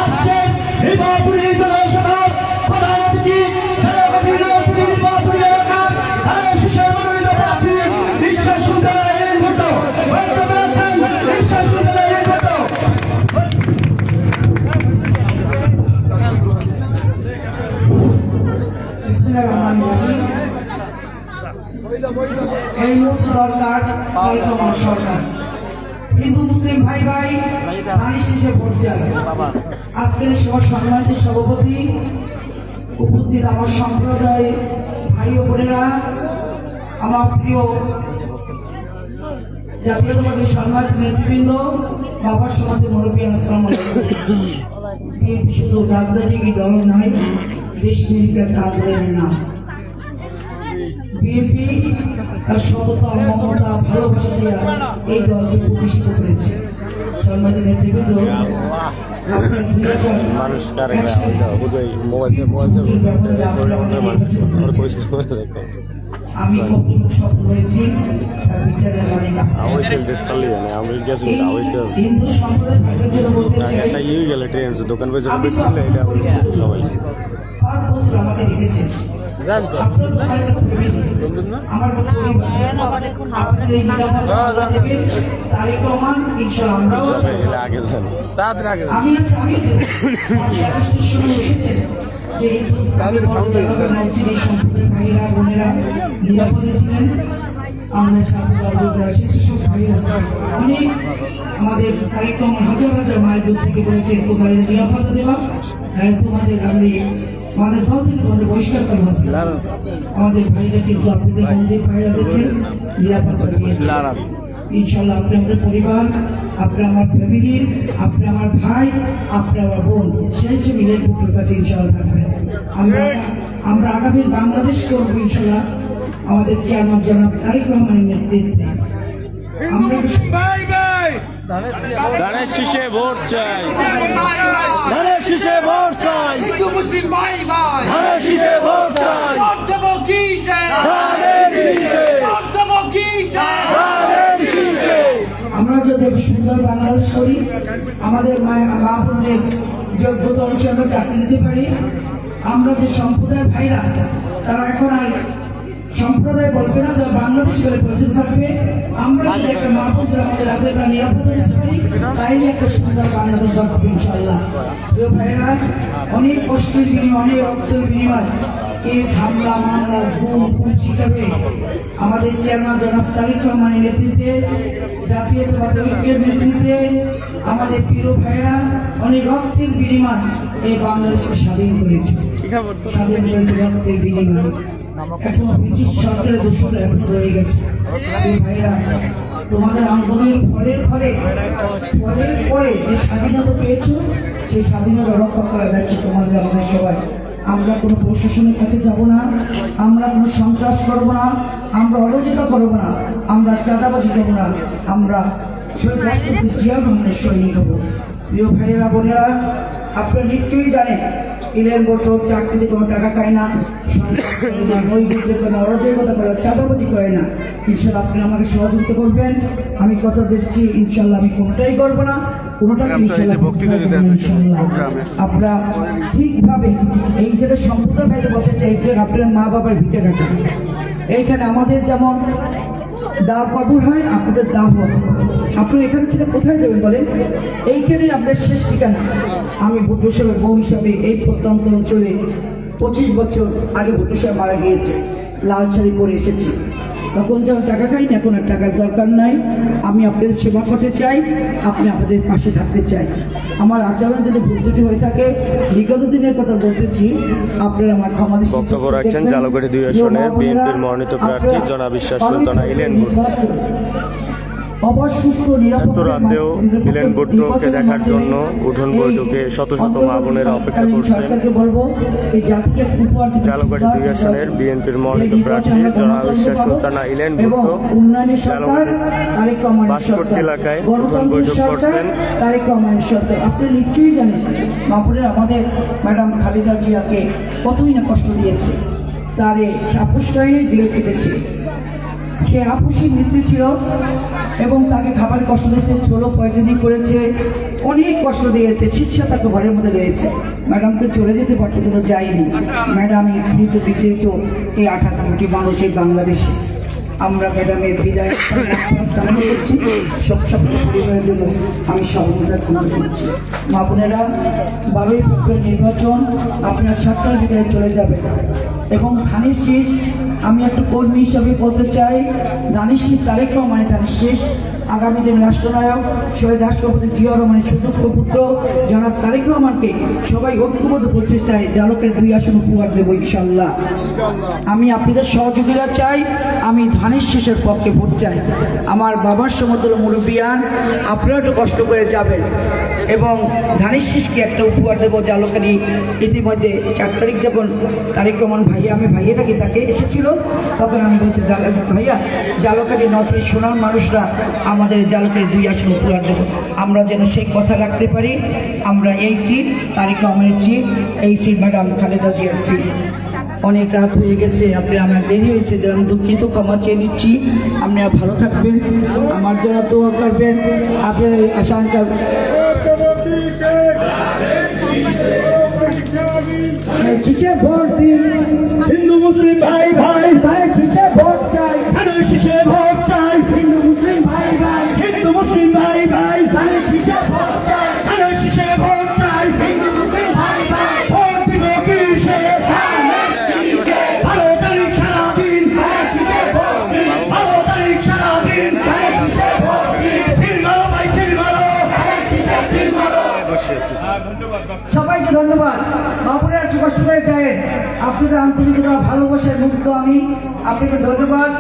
আজকে নির্বাচনী জনসভা প্রধান অতিথি নির্বাচনী এলাকা শিশুর মনোনীত প্রার্থী বিশ্বাস সুন্দর ভোট বিশ্বাস সুন্দর এই মুহূর্তে দরকার সরকার। হিন্দু মুসলিম ভাই ভাই পানি শেষে ভোট যায়। আজকের সবার সম্মানিত সভাপতি, উপস্থিত আমার সম্প্রদায় ভাই ও বোনেরা, আমার প্রিয় জাতীয়তাবাদী সম্মানিত নেতৃবৃন্দ, বাবার সমাজে মুরব্বিয়ান, আসসালামু আলাইকুম। বিএনপি শুধু রাজনৈতিক দল নয়, দেশ নিরিখে একটা আন্দোলনের নাম। বিএনপি তার সততা, মমতা, ভালোবাসা দিয়ে এই দলকে প্রতিষ্ঠিত করেছে। সম্মানিত নেতৃবৃন্দ, আমি বক্তব্য সফল হয়েছি, তার বিচারের মালিক হিন্দু সম্প্রদায় ভাগের জন্য বলতে চাই, 5 বছর আমাকে দেখেছেন। আমার তারেক রহমান ইনশাআল্লাহ আমি যে সম্প্রদায়ের ভাইয়েরা বোনেরা নিরাপদে ছিলেন। আমাদের স্বেচ্ছাসেবক ভাইয়েরা অনেক আমাদের তারেক রহমান হাজার হাজার মায়ের দূর থেকে বলেছেন তোমাদের নিরাপত্তা দেওয়া, তোমাদের আমাদের দল থেকে তোমাদের বহিষ্কার করা হবে। আমাদের ভাইরা কিন্তু আপনাদের মন্দির ভাইরা দিচ্ছেন, নিরাপত্তা দিয়েছেন। ইনশাল্লাহ আপনি আমাদের পরিবার, আপনি আমার ফ্যামিলি, আপনি আমার ভাই, আপনি আমার বোন, সেই সব মিলে পুত্রের কাছে ইনশাল্লাহ থাকবেন। আমরা আগামী বাংলাদেশ করবো ইনশাল্লাহ আমাদের চেয়ারম্যান জনাব তারেক রহমানের নেতৃত্বে। আমরা ধানের শীষে ভোট চাই, ধানের শীষে ভোট চাই, হিন্দু মুসলিম ভাই ভাই ধানের শীষে ভোট চাই, ধানের শীষে, ধানের শীষে। আমরা যদি সুন্দর বাংলাদেশ করি, আমাদের মা বোনদের যোগ্যতা অনুসারে আমরা চাকরি দিতে পারি। আমরা যে সম্প্রদায়ের ভাইরা, তারা এখন আর সম্প্রদায় বলবে না, তারা বাংলাদেশ বলে পরিচিত থাকবে। আমরা যদি একটা মা বোনদের আমাদের রাতের নিরাপত্তা দিতে পারি, তাই একটা সুন্দর বাংলাদেশ দরকার ইনশাআল্লাহ। প্রিয় ভাইরা, অনেক কষ্টের বিনিময়, অনেক রক্তের বিনিময় কেস, হামলা, মামলা, গুম, শিখাবে আমাদের চেয়ারম্যান জনাব তারেক রহমানের নেতৃত্বে, জাতীয়তাবাদী ঐক্যের নেতৃত্বে আমাদের প্রিয় ভাইয়েরা অনেক রক্তের বিনিময় এই বাংলাদেশকে স্বাধীন করেছে। স্বাধীন করেছে রক্তের বিনিময়। এখন ব্রিটিশ সরকারের দোষটা এখন রয়ে গেছে। ভাইয়েরা, তোমাদের আন্দোলনের ফলের পরে যে স্বাধীনতা পেয়েছো, সেই স্বাধীনতা রক্ষা করার দায়িত্ব তোমাদের আমাদের সবাই। আমরা কোনো প্রশাসনের কাছে যাব না, আমরা কোনো সন্ত্রাস করবো না, আমরা অরাজকতা করবো না, আমরা চাঁদাবাজি করবো না, আমরা জিয়া রহমানের সৈনিক হবো। প্রিয় ভাইয়েরা বোনেরা, আপনারা নিশ্চয়ই জানেন ইলেন বোটো চাকরিতে কোনো টাকা খায় না, নৈবেদ্যের কোনো অরাজকতা করে, চাঁদাবাজি করে না। ইনশাল্লাহ আপনি আমাকে সহযোগিতা করবেন, আমি কথা দিচ্ছি ইনশাল্লাহ আমি কোনোটাই করবো না, কোনোটাকে ইনশাল্লাহ। আমরা ঠিকভাবে এই জায়গায় সম্প্রদায় ভাইতে বলতে চাই যে আপনার মা বাবার ভিটে কাটা, এইখানে আমাদের যেমন দা কবুল হয়, আপনাদের দা হবে। আপনি এখানে ছেলে কোথায় যাবেন বলেন? এইখানেই আপনাদের শেষ ঠিকানা। আমি ভুট্টো সাহেবের বউ হিসাবে এই প্রত্যন্ত অঞ্চলে 25 বছর আগে ভুট্টো সাহেব মারা গিয়েছে, লাল শাড়ি পরে এসেছি। তখন যখন টাকা খাইনি, এখন আর টাকার দরকার নাই। আমি আপনাদের সেবা করতে চাই, আপনি আপনাদের পাশে থাকতে চাই। আমার আচরণ যদি ভুল ত্রুটি হয়ে থাকে, বিগত দিনের কথা বলতেছি, আপনারা আমার ক্ষমা দৃষ্টিতে বক্তব্য রাখছেন জালুকাঠি 2 আসনে বিএনপির মনোনীত প্রার্থী জনাব বিশ্বাস সুলতানা ইলেন ভুট্টো। এত রাতেও ইলেন ভুট্টোকে দেখার জন্য উঠোন বৈঠকে শত শত মা বোনেরা অপেক্ষা করছেন। জালুকাঠি 2 আসনের বিএনপির মনোনীত প্রার্থী জনাব বিশ্বাস সুলতানা ইলেন ভুট্টো বাসপট্টি এলাকায় উঠোন বৈঠক করছেন। আপনি নিশ্চয়ই জানেন বাপুরের আমাদের ম্যাডাম খালেদা জিয়াকে কতই না কষ্ট দিয়েছে, তার সাপোস টাইমে জেলে কেটেছে। সে আপুসি মৃত্যু ছিল এবং তাকে খাবার কষ্ট দিয়েছে, ছোলো পয়জনিং করেছে, অনেক কষ্ট দিয়েছে, শিক্ষা তো ঘরের মধ্যে রয়েছে। ম্যাডামকে চলে যেতে পারতো কিন্তু যায়নি। ম্যাডাম নিগৃহীত বিচলিত এই 18 কোটি মানুষ এই বাংলাদেশে। আমরা ম্যাডামের বিদায় কামনা করছি। সব পরিবারের জন্য আমি সর্বদা কামনা করছি। মা বোনেরা, 12 ফেব্রুয়ারি নির্বাচন, আপনার 7টার ভিতরে চলে যাবে এবং ধানের শীষ, আমি একটা কর্মী হিসাবে বলতে চাই, ধানের শীষ তারেক রহমানের ধানের শীষ, আগামী দিন রাষ্ট্রনায়ক শহীদ রাষ্ট্রপতি জিয়া রহমানের সুযোগ্য পুত্র জনাব তারেক রহমানকে সবাই ঐক্যবদ্ধ প্রচেষ্টায় জালকের 2 আসন উপহার দেবো ইনশাল্লাহ। আমি আপনাদের সহযোগিতা চাই, আমি ধানের শীষের পক্ষে ভোট চাই। আমার বাবার সমতুল্য মুরব্বিয়ান, আপনারা একটু কষ্ট করে যাবেন এবং ধানের শীষকে একটা উপহার দেবো জালকারি। ইতিমধ্যে 4 তারিখ যখন তারেক রহমান ভাইয়া, আমি ভাইয়া নাকি তাকে এসেছিল, তখন আমি বলছি ভাইয়া জালকারি নথে সোনার মানুষরা আমাদের জালকের 2 আসন উপহার দেবো। আমরা যেন সেই কথা রাখতে পারি। আমরা এই সিট তারেক রহমানের সিট, এই সিট ম্যাডাম খালেদা জিয়ার সিট। অনেক রাত হয়ে গেছে, আপনারা আমার দেরি হয়েছে, যেন দুঃখিত, ক্ষমা চেয়ে নিচ্ছি। আপনারা ভালো থাকবেন, আমার জন্য দোয়া করবেন, আপনাদের আশঙ্কা শীষে ভোট দিন, হিন্দু মুসলিম ভাই ভাই, ধানের শীষে ভোট চাই, ধানের শীষে ভোট চাই। হিন্দু মুসলিম ভাই ভাই, হিন্দু মুসলিম ভাই ভাই, ধানের শীষে ভোট চাই, ধানের শীষে ভোট চাই। হিন্দু মুসলিম ভাই ভাই, ভোট দিব কিসে? ভালো তারিখ সারাদিন, ভালো তারিখ সারাদিন। সিল মারো ভাই, সিল মারো। সবাইকে ধন্যবাদ। বাবুরা একটু কষ্ট করে যায়, আপনাদের আন্তরিকতা ভালোবাসার মুক্ত আমি, আপনাকে ধন্যবাদ।